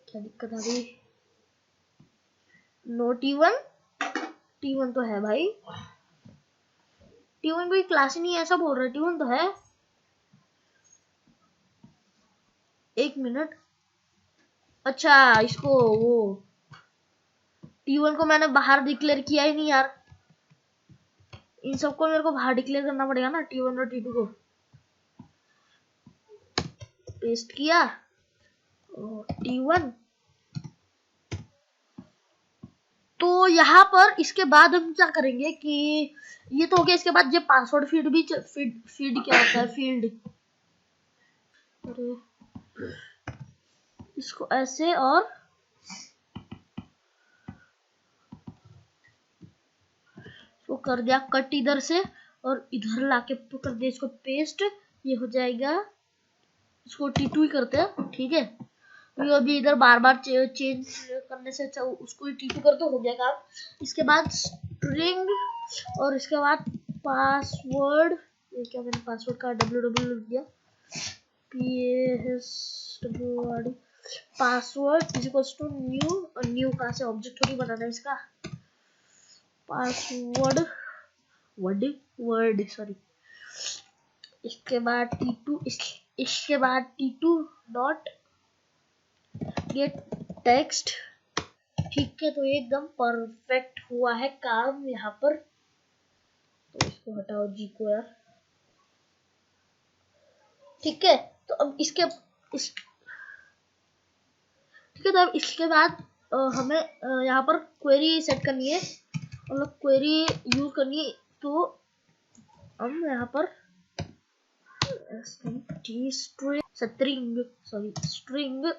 क्या दिक्कत आ गई? नो t1 तो है भाई, t1 कोई क्लास ही नहीं है ऐसा बोल रहा है, t1 तो है। एक मिनट, अच्छा इसको वो t1 को मैंने बाहर डिक्लेयर किया ही नहीं यार, इन सबको मेरे को बाहर डिक्लेयर करना पड़ेगा ना। t1 और t2 को पेस्ट किया, t1, तो यहाँ पर इसके बाद हम क्या करेंगे कि ये तो हो गया। इसके बाद ये पासवर्ड फील्ड भी फील्ड क्या होता है, फील्ड, इसको ऐसे और वो कर दिया कट इधर से, और इधर लाके कर दिया इसको पेस्ट, ये हो जाएगा। इसको t2 ही करते हैं, ठीक है, तो अभी इधर बार बार चेंज करने से अच्छा उसको t2 कर तो हो गया काम। इसके बाद स्ट्रिंग, और इसके बाद पासवर्ड, ये क्या मैंने पासवर्ड का www लिख दिया, PASWORD, password is equals to new, और न्यू कहाँ से, ऑब्जेक्ट थोड़ी बनाना है इसका, पासवर्ड वर्ड सॉरी। इसके बाद t2, इसके बाद t2 डॉट गेट टेक्स्ट, ठीक है, तो एकदम परफेक्ट हुआ है काम यहाँ पर। तो इसको हटाओ जी को यार, ठीक है। तो अब ठीक है, तो अब इसके बाद हमें यहाँ पर क्वेरी सेट करनी है, मतलब क्वेरी यूज करनी है। तो हम यहाँ पर string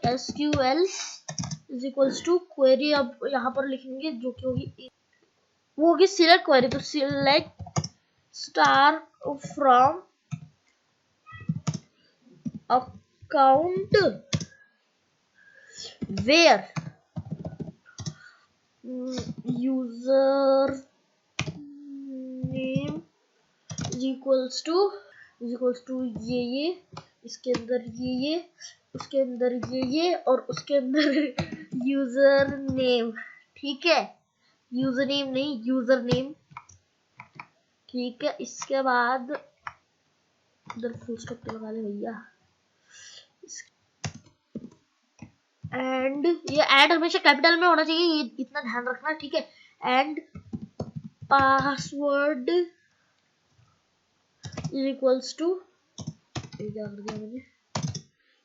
SQL is equals to query, अब यहाँ पर लिखेंगे जो कि होगी वो होगी सिलेक्ट क्वेरी, तो select star from account where user name is equals to ये, इसके अंदर ये, उसके अंदर ये, और उसके अंदर यूजर नेम, ठीक है, यूजर नेम नहीं यूजर नेम, ठीक है। इसके बाद इधर फुल स्टॉप तो लगा ले भैया, एंड ये एंड हमेशा कैपिटल में होना चाहिए, ये इतना ध्यान रखना, ठीक है। And password is equals to, ये क्या कर दिया मैंने,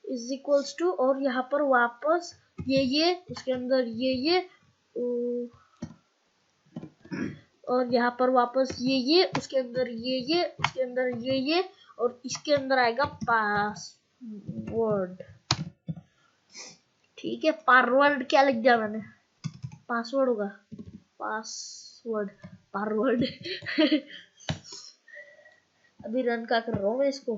इज इक्वल्स टू, और यहाँ पर वापस ये उसके अंदर ये और यहाँ पर वापस ये उसके अंदर ये उसके अंदर ये, और इसके अंदर आएगा पासवर्ड, ठीक है। पासवर्ड क्या लिख दिया मैंने, पासवर्ड होगा, पासवर्ड पासवर्ड अभी रन का कर रहा हूँ मैं इसको,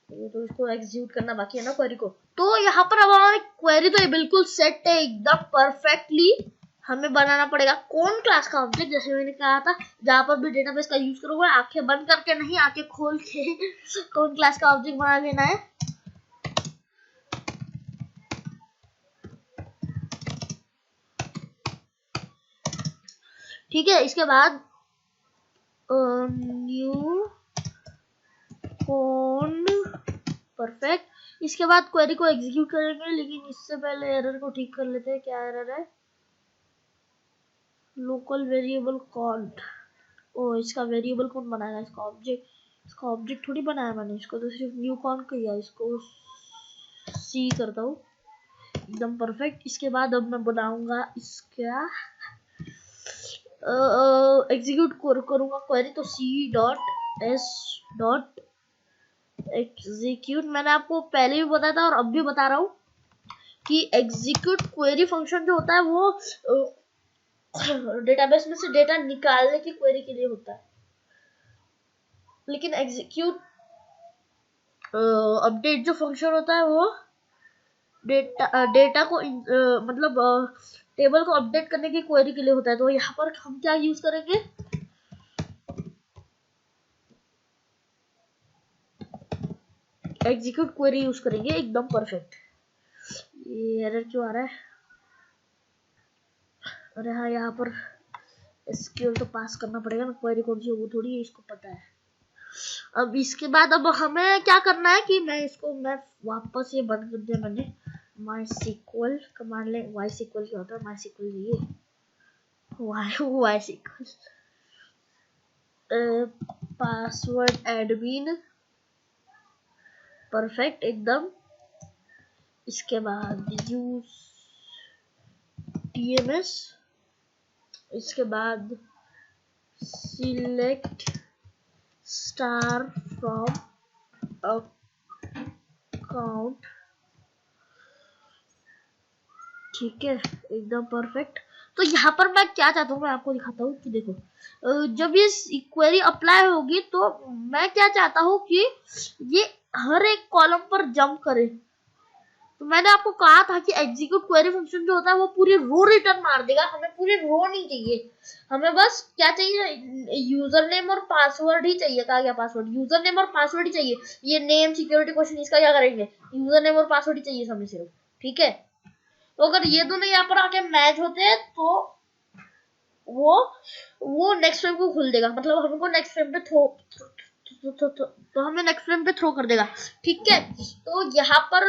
तो इसको एग्जीक्यूट करना बाकी है ना क्वेरी को। तो यहाँ पर अब हमारी क्वेरी तो ये बिल्कुल सेट है एकदम परफेक्टली। हमें बनाना पड़ेगा कौन क्लास का ऑब्जेक्ट, जैसे मैंने कहा था, जहां पर भी डेटाबेस का यूज करोगे आंखें बंद करके नहीं, आंखें खोल के कौन क्लास का ऑब्जेक्ट बना लेना है। ठीक है, इसके बाद न्यू कौन, परफेक्ट। इसके बाद क्वेरी को एग्जीक्यूट करेंगे, लेकिन इससे पहले एरर को ठीक कर लेते हैं। क्या एरर है, लोकल वेरिएबल कॉन्ट, ओ इसका वेरिएबल कौन बनाएगा, इसका ऑब्जेक्ट थोड़ी बनाया मैंने, इसको तो सिर्फ न्यू कॉन किया, इसको सी करता हूँ एकदम परफेक्ट। इसके बाद अब मैं बनाऊंगा इसका एग्जीक्यूट करूंगा क्वेरी, तो C dot S dot execute. मैंने आपको पहले भी बताया था और अब भी बता रहा हूँ कि एग्जीक्यूट क्वेरी फंक्शन जो होता है वो डेटाबेस में से डेटा निकालने की क्वेरी के लिए होता है, लेकिन एग्जीक्यूट अपडेट जो फंक्शन होता है वो डेटा को मतलब टेबल को अपडेट करने की क्वेरी के लिए होता है। तो यहाँ पर हम क्या यूज करेंगे, एग्जीक्यूट क्वेरी यूज करेंगे, एकदम परफेक्ट। ये एरर क्यों आ रहा है? अरे हाँ, यहाँ पर एसक्यूएल तो पास करना पड़ेगा ना, क्वेरी कौन सी है वो थोड़ी इसको पता है। अब इसके बाद अब हमें क्या करना है कि मैं वापस ये बंद कर दिया मैंने, MySQL कमांड ले। MySQL क्या होता है? MySQL ये MySQL पासवर्ड एडमिन, परफेक्ट एकदम। इसके बाद यूज TMS, इसके बाद सिलेक्ट स्टार फ्रॉम अकाउंट, ठीक है एकदम परफेक्ट। तो यहाँ पर मैं क्या चाहता हूँ, मैं आपको दिखाता हूँ कि देखो जब ये क्वेरी अप्लाई होगी तो मैं क्या चाहता हूँ कि ये हर एक कॉलम पर जंप करे। तो मैंने आपको कहा था कि एग्जीक्यूट क्वेरी फंक्शन जो होता है वो पूरी रो रिटर्न मार देगा, हमें पूरी रो नहीं चाहिए, हमें बस क्या चाहिए, यूजर नेम और पासवर्ड ही चाहिए। कहा गया पासवर्ड, यूजर नेम और पासवर्ड ही चाहिए। ये नेम सिक्योरिटी क्वेश्चन इसका क्या करेंगे, यूजर नेम और पासवर्ड ही चाहिए हमें सिर्फ, ठीक है। तो अगर ये दोनों यहाँ पर आके मैच होते हैं तो वो नेक्स्ट फ्रेम को खोल देगा, मतलब हमको नेक्स्ट फ्रेम पे तो हमें नेक्स्ट फ्रेम पे थ्रो कर देगा, ठीक है। तो यहाँ पर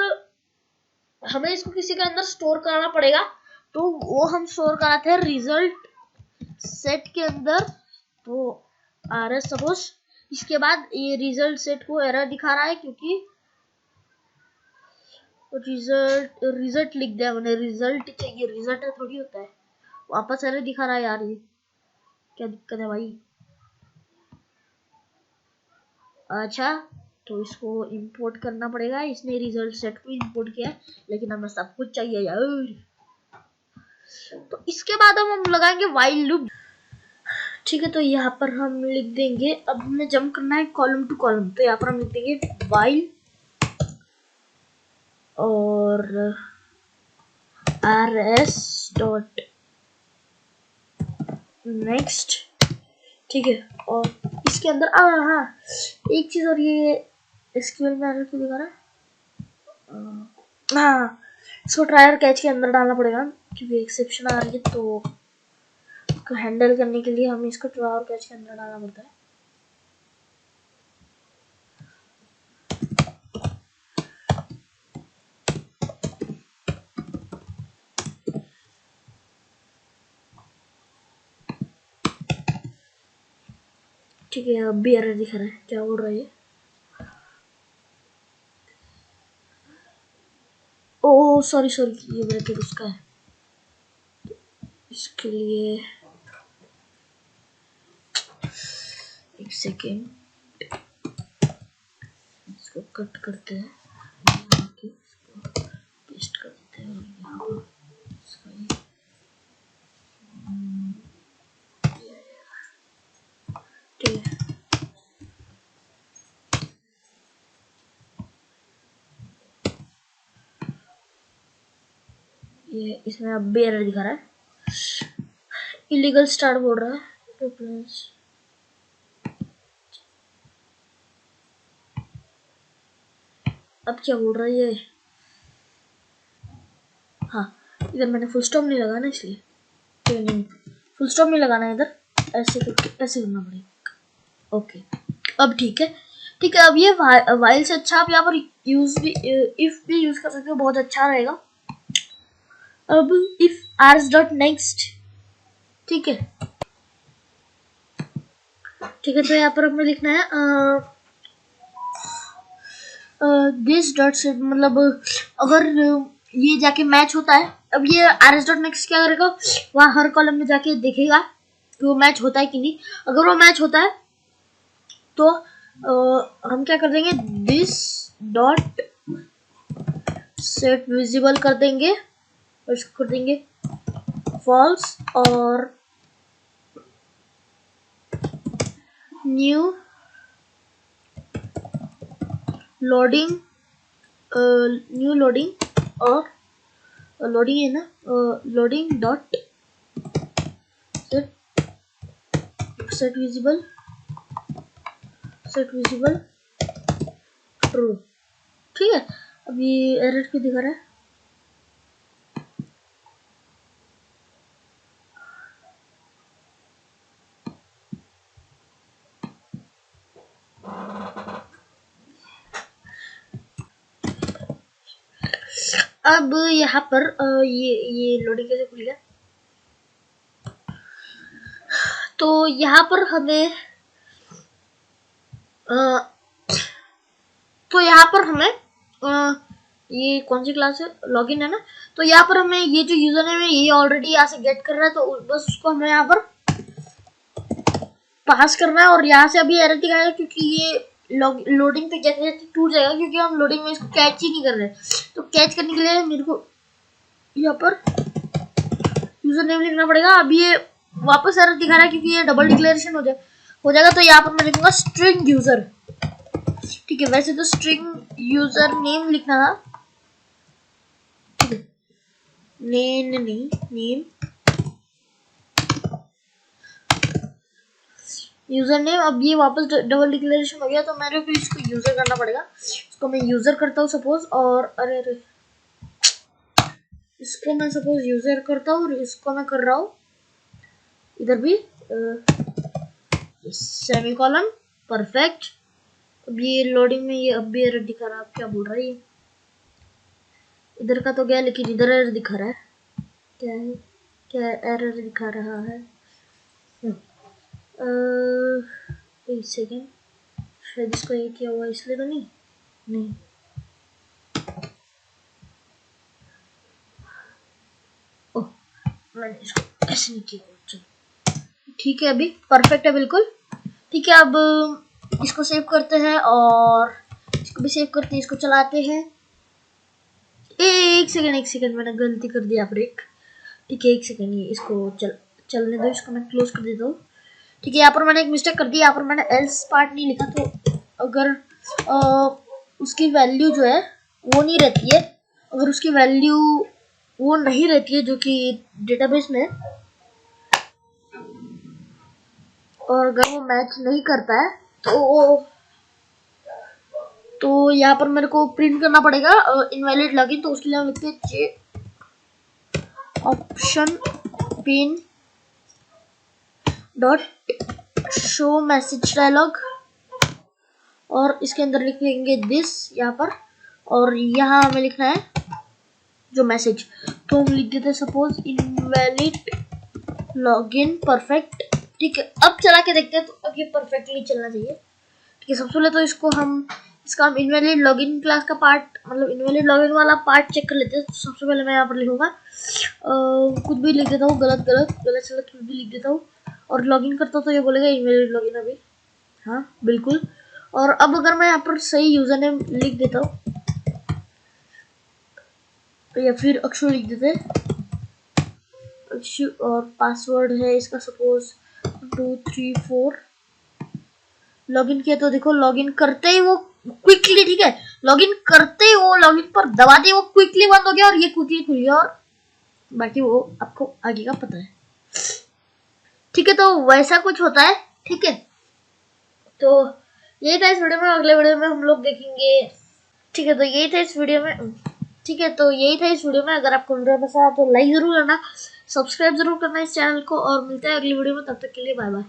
हमें इसको किसी के अंदर स्टोर कराना पड़ेगा, तो वो हम स्टोर कराते हैं रिजल्ट सेट के अंदर। तो RS सपोज, इसके बाद ये रिजल्ट सेट को एरर दिखा रहा है क्योंकि रिजल्ट लिख दिया मैंने, रिजल्ट चाहिए, रिजल्ट थोड़ी होता है। वापस एरर दिखा रहा है यार, ये क्या दिक्कत है भाई। अच्छा, तो इसको इंपोर्ट करना पड़ेगा। इसने रिजल्ट सेट को इंपोर्ट किया, लेकिन हमें सब कुछ चाहिए यार। तो इसके बाद हम लगाएंगे व्हाइल लूप, ठीक है। तो यहाँ पर हम लिख देंगे, अब हमें जंप करना है कॉलम टू कॉलम, तो यहाँ पर हम लिख देंगे व्हाइल और RS डॉट नेक्स्ट, ठीक है। और इसके अंदर हाँ एक चीज और, ये SQL में एरर क्यों दिखा रहा है? हाँ, इसको ट्राई और कैच के अंदर डालना पड़ेगा क्योंकि एक्सेप्शन आ रही है, तो हैंडल करने के लिए हमें इसको ट्राई और कैच के अंदर डालना पड़ता है। ठीक है, अब भी एरर दिख रहा है, क्या बोल रहा है? ओ सॉरी, ये ब्रैकेट उसका है, इसके लिए एक सेकेंड, इसको कट करते हैं, इसको पेस्ट कर देते हैं यहाँ पर, ठीक है। ये इसमें अब भी एरर दिखा रहा है, इलीगल स्टार्ट बोल रहा है। अब क्या बोल रहा है ये? हाँ, इधर मैंने फुल स्टॉप नहीं लगाना, इसलिए नहीं, फुल स्टॉप नहीं लगाना इधर, ऐसे करना पड़ेगा। ओके, अब ठीक है, ठीक है। अब ये वाइल से अच्छा आप यहाँ पर यूज भी, इफ भी यूज कर सकते हो, बहुत अच्छा रहेगा। अब इफ आर्स डॉट नेक्स्ट, ठीक है, ठीक है। तो यहाँ पर हमें लिखना है दिस डॉट से, मतलब अगर ये जाके मैच होता है, अब ये RS डॉट नेक्स्ट क्या करेगा, वहाँ हर कॉलम में जाके देखेगा कि वो मैच होता है कि नहीं। अगर वो मैच होता है तो हम क्या कर देंगे, दिस डॉट सेट विजिबल कर देंगे और इसको कर देंगे फॉल्स, और न्यू लोडिंग, न्यू लोडिंग और लोडिंग है ना, loading dot set visible true. ठीक है, अब ये एरर क्यों दिखा रहा है? अब यहाँ पर ये लोडिंग कैसे खुल गया? तो यहाँ पर हमें ये कौन सी क्लास है, लॉगिन है ना, तो यहाँ पर हमें ये जो यूजर नेम है ये ऑलरेडी यहाँ से गेट कर रहा है, तो बस उसको हमें यहाँ पर पास करना है। और यहाँ से अभी एरर दिखाएगा क्योंकि ये लोडिंग पे जैसे जैसे टूट जाएगा, क्योंकि हम लोडिंग में इसको कैच ही नहीं कर रहे। तो कैच करने के लिए मेरे को यहाँ पर यूजर नेम लिखना पड़ेगा। अभी ये वापस एरर दिखा रहा है क्योंकि ये डबल डिक्लेरेशन हो जाएगा। तो यहाँ पर मैं लिखूंगा स्ट्रिंग यूजर। ठीक है, वैसे तो स्ट्रिंग यूजर नेम लिखना था, ठीक है, नेम यूजर नेम। अब ये वापस डबल डिक्लेरेशन हो गया, तो मेरे को इसको यूजर करना पड़ेगा। इसको मैं यूजर करता हूँ सपोज, और अरे इसको मैं सपोज यूजर करता हूँ और इसको मैं कर रहा हूँ इधर भी सेमीकोलन, परफेक्ट। अब ये लोडिंग में ये अब भी एरर दिखा रहा है। क्या बोल रहा है ये? इधर का तो गया, लेकिन इधर एरर दिखा रहा है। क्या है, क्या एरर दिखा रहा है? एक सेकेंड, शायद इसको ये किया हुआ इसलिए तो नहीं। ओह, मैंने इसको ऐसे नहीं किया। ठीक है, अभी परफेक्ट है बिल्कुल। ठीक है, अब इसको सेव करते हैं और इसको भी सेव करते हैं, इसको चलाते हैं। एक सेकेंड, मैंने गलती कर दिया ब्रेक। ठीक है, एक सेकेंड, ये इसको चलने दो, इसको मैं क्लोज कर देता हूँ। ठीक है, यहाँ पर मैंने एक मिस्टेक कर दी, यहाँ पर मैंने एल्स पार्ट नहीं लिखा। तो अगर उसकी वैल्यू जो है वो नहीं रहती है, अगर उसकी वैल्यू वो नहीं रहती है जो कि डेटाबेस में, और अगर वो मैच नहीं करता है तो यहाँ पर मेरे को प्रिंट करना पड़ेगा इनवैलिड लॉगिन। तो उसके लिए हम लिखते हैं चे option pin dot show message dialogue, और इसके अंदर लिखेंगे दिस यहाँ पर, और यहाँ हमें लिखना है जो मैसेज। तो हम लिख देते हैं सपोज इनवैलिड लॉगिन परफेक्ट। ठीक है, अब चला के देखते हैं। तो अब ये परफेक्टली चलना चाहिए। ठीक है, सबसे पहले तो इसका हम इनवैलिड लॉगिन क्लास का पार्ट, मतलब इनवैलिड लॉगिन वाला पार्ट चेक कर लेते हैं। तो सबसे पहले मैं यहाँ पर लिखूंगा कुछ भी लिख देता हूँ, गलत कुछ भी लिख देता हूँ, और लॉगिन करता हूँ तो ये बोलेगा इनवैलिड लॉगिन अभी। हाँ बिल्कुल। और अब अगर मैं यहाँ पर सही यूजर नेम लिख देता हूँ या फिर अक्षर लिख देते हैं, और पासवर्ड है इसका सपोज 2 3 4। लॉगिन किया तो देखो लॉगिन करते ही वो क्विकली, ठीक है, लॉगिन करते ही वो लॉगिन पर दबाते ही वो क्विकली बंद हो गया और ये क्विकली खुल गया, और बाकी वो आपको आगे का पता है। ठीक है, तो वैसा कुछ होता है। ठीक है, तो यही था इस वीडियो में, अगले वीडियो में हम लोग देखेंगे। ठीक है, तो यही था इस वीडियो में। ठीक है, तो यही था इस वीडियो में। अगर आपको वीडियो पसंद आया तो लाइक जरूर करना, सब्सक्राइब जरूर करना इस चैनल को, और मिलते हैं अगली वीडियो में। तब तक के लिए बाय बाय।